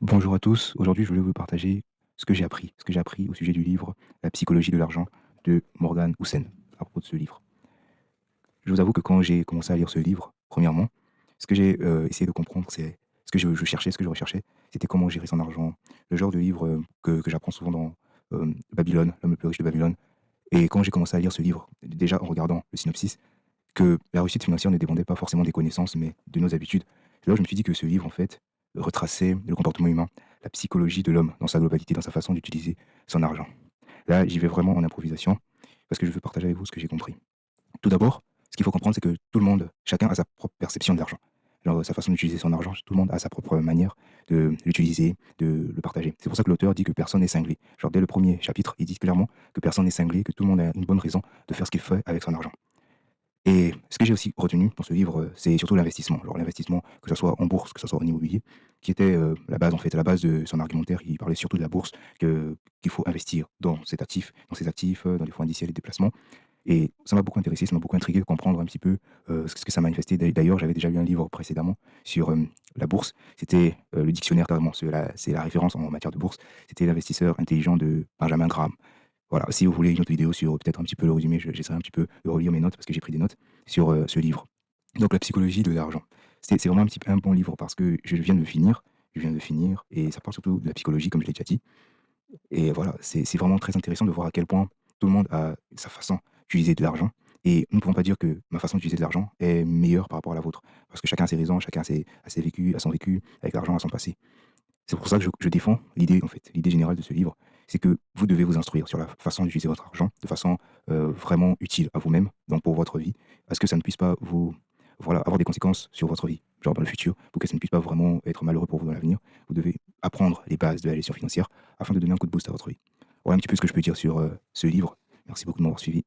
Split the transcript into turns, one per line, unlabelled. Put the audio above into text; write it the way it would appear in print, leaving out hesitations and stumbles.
Bonjour à tous. Aujourd'hui, je voulais vous partager ce que j'ai appris au sujet du livre La psychologie de l'argent de Morgan Housel. À propos de ce livre, je vous avoue que quand j'ai commencé à lire ce livre, premièrement, ce que j'ai essayé de comprendre, c'est ce que je cherchais, ce que je recherchais, c'était comment gérer son argent. Le genre de livre que j'apprends souvent dans Babylone, l'homme le plus riche de Babylone. Et quand j'ai commencé à lire ce livre, déjà en regardant le synopsis, que la réussite financière ne dépendait pas forcément des connaissances, mais de nos habitudes. C'est là où je me suis dit que ce livre, en fait, retraçait le comportement humain, la psychologie de l'homme dans sa globalité, dans sa façon d'utiliser son argent. Là, j'y vais vraiment en improvisation, parce que je veux partager avec vous ce que j'ai compris. Tout d'abord, ce qu'il faut comprendre, c'est que tout le monde, chacun a sa propre perception de l'argent. Genre, sa façon d'utiliser son argent, tout le monde a sa propre manière de l'utiliser, de le partager. C'est pour ça que l'auteur dit que personne n'est cinglé. Genre, dès le premier chapitre, il dit clairement que personne n'est cinglé, que tout le monde a une bonne raison de faire ce qu'il fait avec son argent. Et ce que j'ai aussi retenu dans ce livre, c'est surtout l'investissement. Genre l'investissement, que ce soit en bourse, que ce soit en immobilier, qui était, la base en fait, la base de son argumentaire. Il parlait surtout de la bourse, qu'il faut investir dans ces actifs, dans les fonds indiciels et des placements. Et ça m'a beaucoup intéressé, ça m'a beaucoup intrigué de comprendre un petit peu, ce que ça manifestait. D'ailleurs, j'avais déjà lu un livre précédemment sur, la bourse. C'était, le dictionnaire carrément, c'est la référence en matière de bourse. C'était «L'investisseur intelligent» de Benjamin Graham. Voilà, si vous voulez une autre vidéo sur peut-être un petit peu le résumé, j'essaierai un petit peu de relire mes notes parce que j'ai pris des notes sur, ce livre. Donc la psychologie de l'argent. C'est vraiment un petit peu un bon livre parce que je viens de finir et ça parle surtout de la psychologie comme je l'ai déjà dit et voilà, c'est vraiment très intéressant de voir à quel point tout le monde a sa façon d'utiliser de l'argent et nous ne pouvons pas dire que ma façon d'utiliser de l'argent est meilleure par rapport à la vôtre parce que chacun a ses raisons, chacun a ses vécus, a son vécu avec l'argent, a son passé. C'est pour ça que je défends l'idée, en fait, l'idée générale de ce livre, c'est que vous devez vous instruire sur la façon d'utiliser votre argent de façon, vraiment utile à vous-même, donc pour votre vie, à ce que ça ne puisse pas vous voilà, avoir des conséquences sur votre vie, genre dans le futur, pour que ça ne puisse pas vraiment être malheureux pour vous dans l'avenir. Vous devez apprendre les bases de la gestion financière afin de donner un coup de boost à votre vie. Voilà un petit peu ce que je peux dire sur, ce livre. Merci beaucoup de m'avoir suivi.